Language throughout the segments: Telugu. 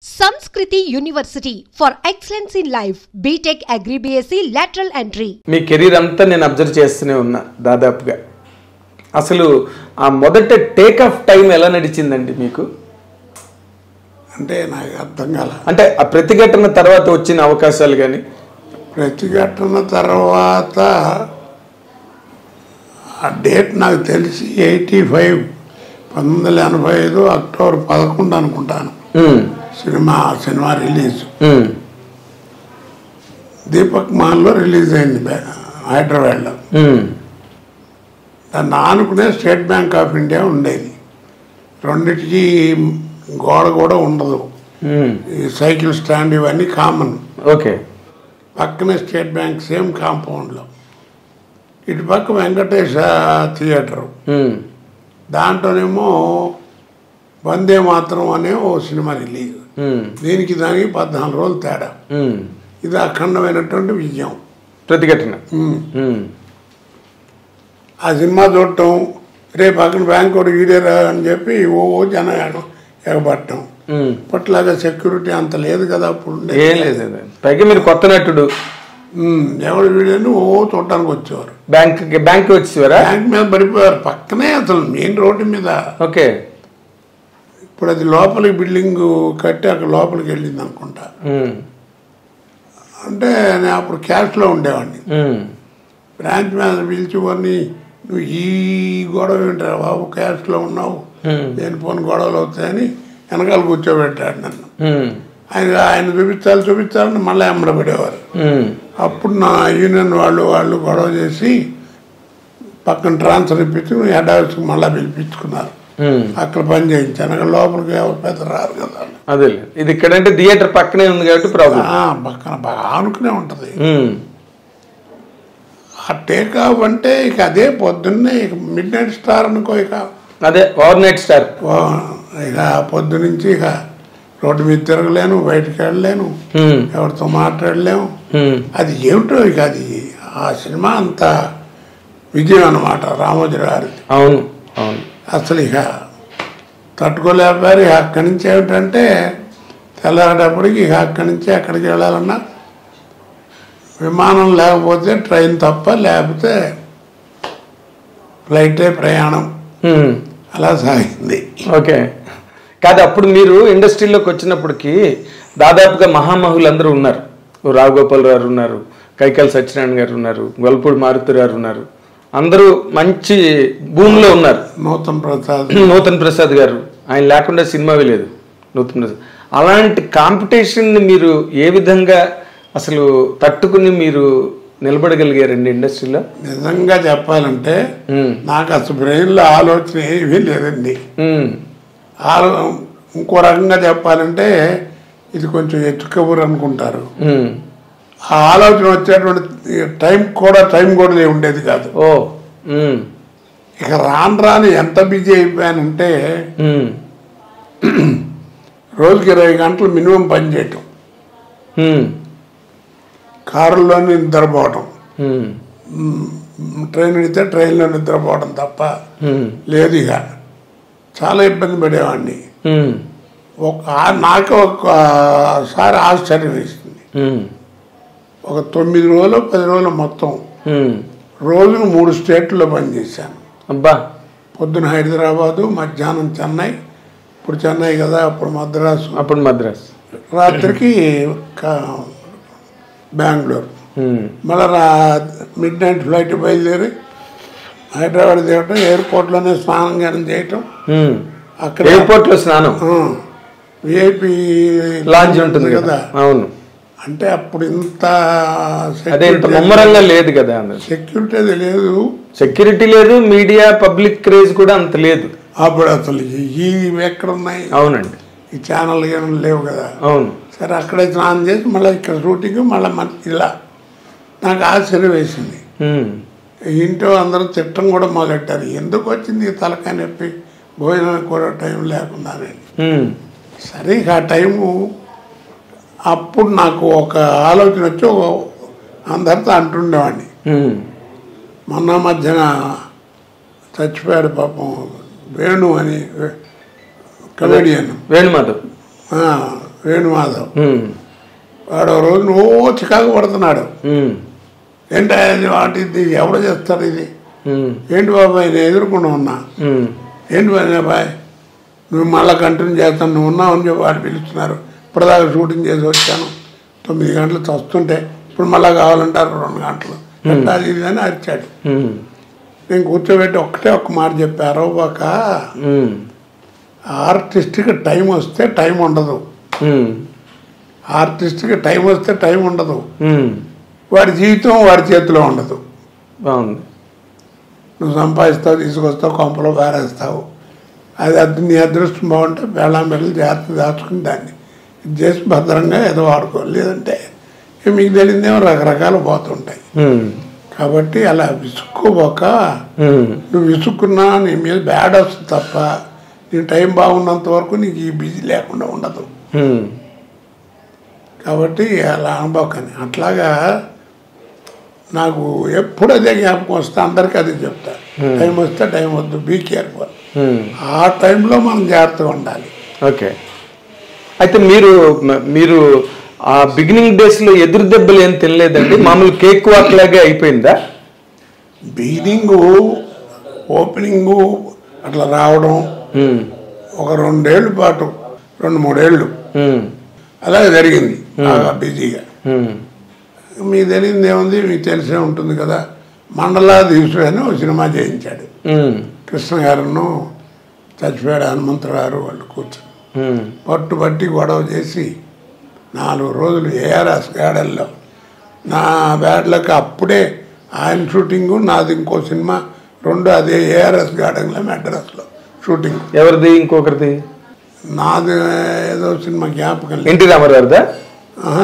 Samskriti University for excellence in life. BTech Agri BSc lateral entry. Me career అంతా నేను అబ్జర్వ్ చేస్తూనే ఉన్నా దాదాపుగా. అసలు ఆ మొదట టేక్ ఆఫ్ టైం ఎలా నడిచిందండి మీకు? అంటే నాకు అర్థం కాల. అంటే ఆ ప్రతిఘటన తర్వాత వచ్చిన అవకాశాలు కానీ? ప్రతిఘటన తర్వాత ఆ డేట్ నాకు తెలిసి 1985 అక్టోబర్ 11 అనుకుంటాను సినిమా రిలీజ్. దీపక్ మాల్లో రిలీజ్ అయింది హైదరాబాద్లో. దాన్ని ఆనుకునే స్టేట్ బ్యాంక్ ఆఫ్ ఇండియా ఉండేది. రెండిటికి గోడ కూడా ఉండదు, ఈ సైకిల్ స్టాండ్ ఇవన్నీ కామన్. ఓకే. పక్కనే స్టేట్ బ్యాంక్ సేమ్ కాంపౌండ్లో. ఇటు పక్క వెంకటేశ థియేటరు, దాంట్లోనేమో వందే మాత్రం అనే ఓ సినిమా రిలీజ్. దీనికి దానికి 14 రోజులు తేడా. ఇది అఖండమైనటువంటి విజయం, ప్రతిఘటన. ఆ సినిమా చూడటం, రేపు అక్కడ బ్యాంక్ ఒకటి వీడేరా అని చెప్పి ఓ జనం ఎగబట్టడం. ఇప్పట్లాగా సెక్యూరిటీ అంత లేదు కదా అప్పుడు. ఏం లేదు, పైగా మీరు కొత్త నటుడు. ఎవరు వీడని ఓ చూడటానికి వచ్చేవారు. బ్యాంక్ వచ్చేవారా? బ్యాంక్ మీద పడిపోయారు, పక్కనే అసలు మెయిన్ రోడ్డు మీద. ఓకే. ఇప్పుడు అది లోపలికి బిల్డింగ్ కట్టి అక్కడ లోపలికి వెళ్ళింది అనుకుంటా. అంటే నేను అప్పుడు క్యాష్లో ఉండేవాడిని. బ్రాంచ్ మీద పిలిచివన్నీ, నువ్వు ఈ గొడవ వింటారు బాబు, క్యాష్లో ఉన్నావు, నేను పోని గొడవలు అవుతాయని వెనకాల కూర్చోబెట్టాడు నన్ను. ఆయన చూపించాలని మళ్ళీ ఎమ్మడబడేవారు. అప్పుడు నా యూనియన్ వాళ్ళు గొడవ చేసి పక్కన ట్రాన్స్ఫర్ ఇప్పించి హెడ్ ఆఫీస్కి మళ్ళీ పిలిపించుకున్నారు. అక్కడ పని చేయించాను. అక్కడ లోపలికి ఎవరు పెద్ద రారు కదా. అదే, ఇది ఇక్కడంటే థియేటర్ పక్కనే ఉంది కాబట్టి ప్రాబ్లం. పక్కన బాగా ఆనుకునే ఉంటుంది. ఆ టేక్ ఆఫ్ అంటే ఇక అదే పొద్దున్నే ఇక మిడ్ నైట్ స్టార్ అనుకో. ఇక అదే ఓవర్ నైట్ స్టార్. ఇక పొద్దు నుంచి ఇక రోడ్డు మీద తిరగలేను, బయటకు వెళ్ళలేను, ఎవరితో మాట్లాడలేము. అది ఏమిటో ఇక అది ఆ సినిమా అంత విజయం అన్నమాట రామోజీ గారిది. అవును అవును. అసలు ఇక తట్టుకోలేపారు. ఇక అక్కడి నుంచి ఏమిటంటే తెల్లారేటప్పటికి ఇక అక్కడి నుంచి ఎక్కడికి వెళ్ళాలన్నా విమానం లేకపోతే ట్రైన్ తప్ప, లేకపోతే ఫ్లైటే ప్రయాణం. అలా సాగింది. ఓకే. కాదు, అప్పుడు మీరు ఇండస్ట్రీలోకి వచ్చినప్పటికీ దాదాపుగా మహామహులందరూ ఉన్నారు. రావు గోపాల్ గారు ఉన్నారు, కైకాల సత్యనారాయణ గారు ఉన్నారు, గొల్పూడి మారుతి గారు ఉన్నారు. అందరూ మంచి భూమిలో ఉన్నారు. నూతన్ ప్రసాద్ గారు, ఆయన లేకుండా సినిమావి లేదు. నూతన్ ప్రసాద్, అలాంటి కాంపిటీషన్ని మీరు ఏ విధంగా అసలు తట్టుకుని మీరు నిలబడగలిగారండి ఇండస్ట్రీలో? నిజంగా చెప్పాలంటే నాకు అసలు బ్రెయిన్లో ఆలోచన ఏమీ లేదండి. ఇంకో రకంగా చెప్పాలంటే ఇది కొంచెం ఎత్తుకబురు అనుకుంటారు. ఆ ఆలోచన వచ్చేటువంటి టైం కూడా ఉండేది కాదు. ఇక రాను ఎంత బిజీ అయిపోయానంటే రోజుకి 20 గంటలు మినిమం పని చేయటం, కారులోనే నిద్రపోవడం, ట్రైన్ ఎడితే ట్రైన్లో నిద్రపోవడం తప్ప లేదు. ఇక చాలా ఇబ్బంది పడేవాడిని. నాకు ఒకసారి ఆశ్చర్యం వేసింది. ఒక 9 రోజులు 10 రోజులు మొత్తం రోజును 3 స్టేట్లో పనిచేశాను. అబ్బా. పొద్దున హైదరాబాదు, మధ్యాహ్నం చెన్నై, ఇప్పుడు చెన్నై కదా, అప్పుడు మద్రాసు, రాత్రికి బెంగళూరు. మళ్ళీ మిడ్ నైట్ ఫ్లైట్ బయలుదేరి హైదరాబాద్ దిగటం, ఎయిర్పోర్ట్లోనే స్నానం చేయటం. అక్కడ ఎయిర్పోర్ట్లో స్నానం, విఐపి లాంజ్ ఉంటుంది కదా. అవును. అంటే అప్పుడు ఇంత ముమ్మరంగా లేదు కదా, సెక్యూరిటీ లేదు, మీడియా పబ్లిక్ క్రేజ్ కూడా అంత లేదు అప్పుడు. అసలు ఈ ఎక్కడ ఉన్నాయి? అవునండి, ఈ ఛానల్ లేవు కదా. అవును. సరే, అక్కడే స్నానం చేసి మళ్ళీ ఇక్కడ షూటింగ్, మళ్ళీ ఇలా నాకు ఆశ్చర్యం వేసింది. ఇంట్లో అందరూ తిట్టం కూడా మొదలెట్టారు, ఎందుకు వచ్చింది ఈ తలకాయ నొప్పి, భోజనానికి కూడా టైం లేకుండా. సరే, ఇక ఆ టైము అప్పుడు నాకు ఒక ఆలోచన వచ్చి అందరితో అంటుండేవాడిని. మొన్న మధ్యన చచ్చిపోయాడు పాపం వేణు అని కమెడియన్, వేణుమాధవ్. వేణుమాధవ్. వాడు ఒక రోజు నువ్వు చికాకు పడుతున్నాడు. ఏంటి వాటిది ఎవరు చేస్తారు ఇది, ఏంటి బాబాయ్ నేను ఎదుర్కొంటూ ఉన్నా, ఏంటి బాబాయ్ నువ్వు మళ్ళీ కంటిన్యూ చేస్తాను, నువ్వు ఉన్నావు అని చెప్పి వాడు పిలుస్తున్నారు, ఇప్పటిదాకా షూటింగ్ చేసి వచ్చాను, 9 గంటలు వస్తుంటే ఇప్పుడు మళ్ళీ కావాలంటారు 2 గంటలు, అది ఇది అని అరిచాడు. నేను కూర్చోబెట్టి ఒక్క మాట చెప్పి అరవబాక, ఆర్టిస్ట్కి టైం వస్తే టైం ఉండదు, ఆర్టిస్ట్కి టైం వస్తే టైం ఉండదు, వాడి జీవితం వాడి చేతిలో ఉండదు. నువ్వు సంపాదిస్తావు, తీసుకొస్తావు, కొంపలో పారేస్తావు, అది నీ అదృష్టం బాగుంటే బెళ్ళం బిడ్డలు జాగ్రత్త దాచుకుని దాన్ని ఇది చేసి భద్రంగా ఏదో వాడుకోవాలి. లేదంటే మీకు తెలియదేమో రకరకాలు పోతుంటాయి. కాబట్టి అలా విసుక్కోబోక, నువ్వు విసుక్కున్నా నీ మీద బ్యాడ్ వస్తుంది తప్ప నీ టైం బాగున్నంత వరకు నీకు ఈ బిజీ లేకుండా ఉండదు. కాబట్టి అలా అనుభవకని అట్లాగా నాకు ఎప్పుడు అదే జ్ఞాపకం వస్తే అందరికీ అదే చెప్తా, టైం వస్తే టైం వద్దు, బీ కేర్ఫుల్. ఆ టైంలో మనం జాగ్రత్తగా ఉండాలి. ఓకే. అయితే మీరు ఆ బిగినింగ్ డేస్లో ఎదురు దెబ్బలు ఏం తినలేదండి? మామూలు కేక్ వాక్ లాగే అయిపోయిందా? బిగినింగు ఓపెనింగు అట్లా రావడం ఒక 2 ఏళ్ళ పాటు 2-3 ఏళ్ళు అలాగే జరిగింది బాగా బిజీగా. మీకు తెలియదు ఏముంది, మీకు తెలిసే ఉంటుంది కదా, మండలాధీశుడు అని ఒక సినిమా చేయించాడు. కృష్ణ గారును చచ్చిపోయాడు హనుమంతరావు వాళ్ళు కూర్చొని పట్టుబట్టి గొడవ చేసి 4 రోజులు ఏఆర్ఎస్ గార్డెన్లో నా బ్యాడ్లకు అప్పుడే ఆయన షూటింగు, నాది ఇంకో సినిమా 2 అదే ఏఆర్ఎస్ గార్డెన్లో మెడ్రాస్లో షూటింగ్. ఎవరిది? ఇంకొకరిది? నాది ఏదో సినిమా జ్ఞాపకం లేదు. ఎన్టీ రామారావుదా?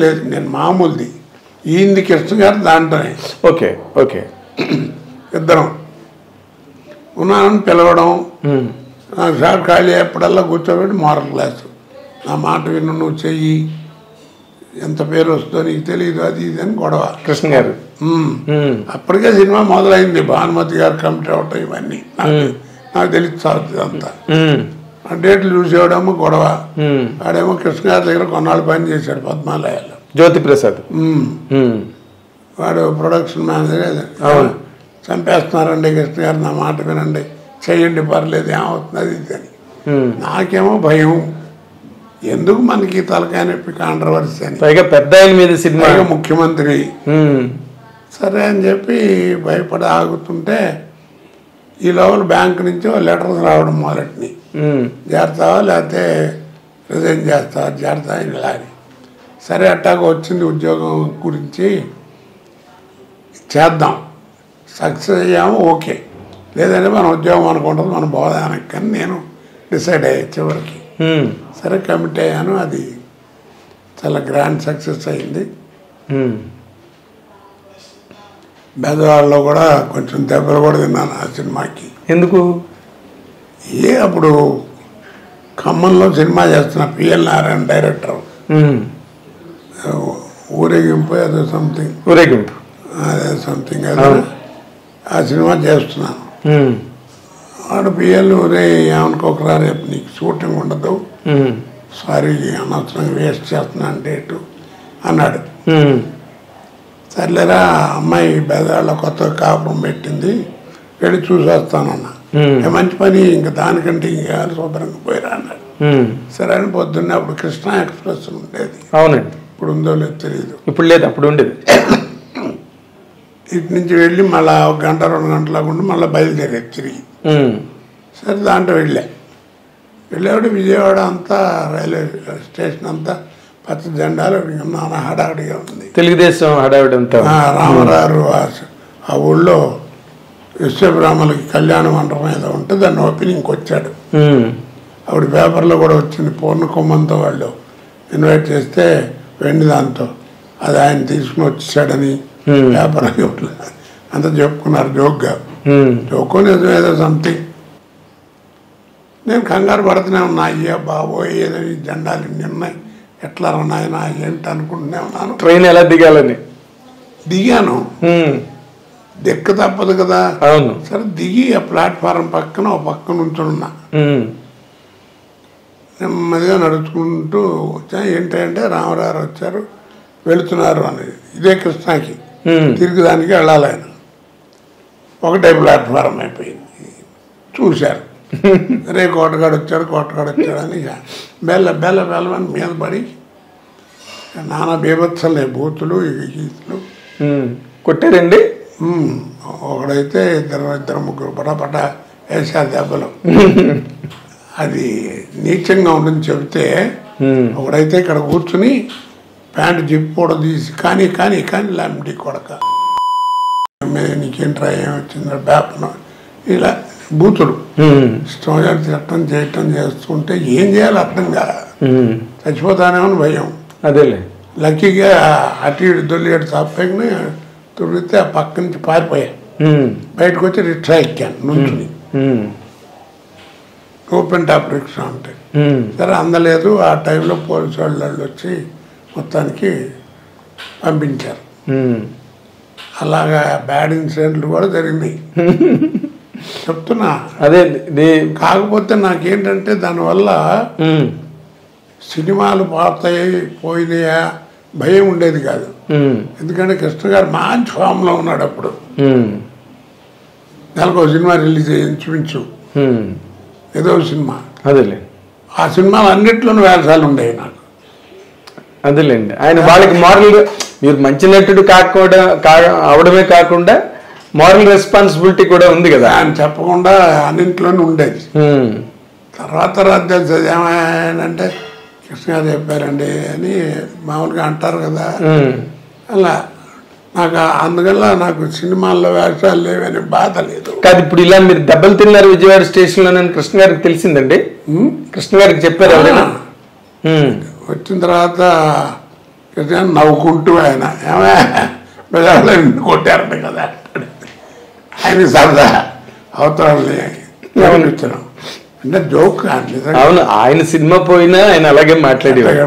లేదు, నేను మామూలుది. ఈయనది కృష్ణ గారు దాంట్లోనే. Okay okay. ఇద్దరం ఉన్నానని పిలవడం, నాకు షార్ట్ ఖాళీ ఎప్పుడల్లా కూర్చోబెట్టి మోరల్ క్లాసు, నా మాట విను, నువ్వు చెయ్యి, ఎంత పేరు వస్తుందో నీకు తెలియదు, అది ఇది అని గొడవ. కృష్ణ గారు అప్పటికే సినిమా మొదలైంది, భానుమతి గారు కమిటీ అవటం ఇవన్నీ నాకు తెలుస్తుంది అంతా. ఆ డేట్లు చూసేవాడేమో గొడవ, వాడేమో కృష్ణ గారి దగ్గర కొన్నాళ్ళు పని చేశాడు పద్మాలయాల్లో, జ్యోతి ప్రసాద్. వాడు ప్రొడక్షన్ మేనేజర్. చంపేస్తున్నారండి కృష్ణ గారు, నా మాట వినండి, చెయ్యండి, పర్లేదు, ఏమవుతుంది అది ఇది అని. నాకేమో భయం, ఎందుకు మనకి తలకాయ నొప్పి, కాంట్రవర్సీ అని, పైగా పెద్ద ఆయన మీద సినిమా, ముఖ్యమంత్రి. సరే అని చెప్పి భయపడి ఆగుతుంటే ఈ లోపల బ్యాంక్ నుంచి లెటర్స్ రావడం మొదలెట్ని, చేస్తావా లేకపోతే రిజైన్ చేస్తావా, చేస్తా ఇలా అని. సరే అట్టాగా వచ్చింది ఉద్యోగం గురించి, చేద్దాం, సక్సెస్ అయ్యాము ఓకే, లేదంటే మన ఉద్యోగం అనుకుంటుంది, మన బోధానికి కానీ నేను డిసైడ్ అయ్యా చివరికి. సరే కమిట్ అయ్యాను, అది చాలా గ్రాండ్ సక్సెస్ అయింది. బెదవాడలో కూడా కొంచెం దెబ్బలు కూడా తిన్నాను ఆ సినిమాకి. ఎందుకు? అప్పుడు ఖమ్మంలో సినిమా చేస్తున్న పిఎల్ నారాయణ డైరెక్టర్, ఊరేగింపు ఏదో సంథింగ్, ఊరేగింపు అదే సంథింగ్ అదే, ఆ సినిమా చేస్తున్నాను. వాడు పిఎల్ ఊరే ఏమనుకోకరా, రేపు నీకు షూటింగ్ ఉండదు, సారీ అనవసరంగా వేస్ట్ చేస్తున్నా అంటే అన్నాడు. సర్లేరా, అమ్మాయి బెదవాళ్ళ కొత్త కాపురం పెట్టింది, వెళ్ళి చూసి వస్తానన్నా. మంచి పని, ఇంకా దానికంటే ఇంకా శుభ్రంగా పోయిరా అన్నాడు. సరే అని పొద్దున్నే అప్పుడు కృష్ణా ఎక్స్ప్రెస్ ఉండేది. అవునండి. ఇప్పుడు ఉందో లేదు తెలియదు. ఇప్పుడు లేదు, అప్పుడు ఉండేది. ఇటు నుంచి వెళ్ళి మళ్ళీ 1 గంట 2 గంటలకు ఉండి మళ్ళీ బయలుదేరేది తిరిగి. సరే దాంట్లో వెళ్ళేవాడు విజయవాడ అంతా రైల్వే స్టేషన్ అంతా పచ్చ జెండాలు నాన్న హడావిడిగా ఉంది, తెలుగుదేశం హడావిడి అంతా. రామరారు ఆ ఊళ్ళో విశ్వబ్రాహ్మణులకి కళ్యాణ మండపం ఏదో ఉంటే దాన్ని ఓపెనింగ్కి వచ్చాడు. అప్పుడు పేపర్లో కూడా వచ్చింది, పూర్ణ కుంభంతో వాళ్ళు ఇన్వైట్ చేస్తే వెండి దాంతో అది ఆయన తీసుకుని వచ్చేసాడని పేపర్ అంతా చెప్పుకున్నారు జోక్గా. జోకో నిజం ఏదో సంథింగ్. నేను కంగారు పడుతూనే ఉన్నా, అయ్యా బాబోయ్ ఏదో ఈ జెండాలు ఇన్ని ఉన్నాయి, ఎట్లా ఉన్నాయన ఏంటి అనుకుంటూనే ఉన్నాను. ట్రైన్ ఎలా దిగాలని దిగాను, దిక్క తప్పదు కదా. అవును. సరే దిగి ఆ ప్లాట్ఫారం పక్కన ఒక పక్క నుంచున్నా. నెమ్మదిగా నడుచుకుంటూ వచ్చా. ఏంటంటే రామారావు వచ్చారు, వెళుతున్నారు అనేది. ఇదే కృష్ణాకి తిరిగి దానికి వెళ్ళాలి ఆయన. ఒకటే ప్లాట్ఫారం అయిపోయింది. చూశారు, రే కోటగాడు వచ్చాడు అని బెల్లమని మీద పడి నానా బీభత్సలే బూతులు గీతులు కొట్టారండి. ఒకడైతే ఇద్దరు ముగ్గురు పటాపట వేసారు దెబ్బలు. అది నీచంగా ఉందని చెబితే ఒకడైతే ఇక్కడ కూర్చుని ప్యాంటు జిప్పు కూడా తీసి కానీ లాంటి కొడక నీకేంట్రా ఏమొచ్చింది బేపన ఇలా బూతులు ఇష్టం చేయటం చేస్తుంటే ఏం చేయాలి అర్థం కాదు. చచ్చిపోతానేమని భయం. అదేలే లక్కీగా అటు ఇటు దొల్లిగడు తప్పని దొరికితే ఆ పక్క నుంచి పారిపోయాను. బయటకు వచ్చి రిక్షా ఎక్కాను నుంచుని. ఓపెన్ టాప్ రిక్షా ఉంటాయి. సరే అందలేదు. ఆ టైంలో పోలీసు వాళ్ళు వచ్చి మొత్తానికి పంపించారు. అలాగా బ్యాడ్ ఇన్సిడెంట్లు కూడా జరిగినాయి చెప్తున్నా. అదే కాకపోతే నాకేంటంటే దానివల్ల సినిమాలు పోయినాయా భయం ఉండేది కాదు. ఎందుకంటే కృష్ణ గారు మంచి ఫామ్లో ఉన్నాడు అప్పుడు. నెలకు సినిమా రిలీజ్ అయ్యి ఇంచుమించు ఏదో సినిమా. అదేలే ఆ సినిమాలు అన్నిట్లోనూ వేషాలు ఉండేవి నాకు. అదేలేండి. ఆయన వాళ్ళకి మారల్ మీరు మంచి నటుడు అవడమే కాకుండా మారల్ రెస్పాన్సిబిలిటీ కూడా ఉంది కదా. ఆయన చెప్పకుండా అన్నింటిలోనూ ఉండేది. తర్వాత తెలిసేది ఏమైందంటే కృష్ణ గారు చెప్పారండి అని మామూలుగా అంటారు కదా. అలా నాకు అందువల్ల నాకు సినిమాల్లో వేషాలు లేవని బాధ లేదు. కాదు ఇప్పుడు ఇలా మీరు దెబ్బలు తిన్నారు విజయవాడ స్టేషన్ లో కృష్ణ గారికి తెలిసిందండి. కృష్ణ గారికి చెప్పారు వచ్చిన తర్వాత కృష్ణ నవ్వుకుంటూ ఆయన ఏమైనా కొట్టారంట కదా ఆయన సరదా అవతరాలని అంటే జోక్. అవును, ఆయన సినిమా పోయినా ఆయన అలాగే మాట్లాడేవారు.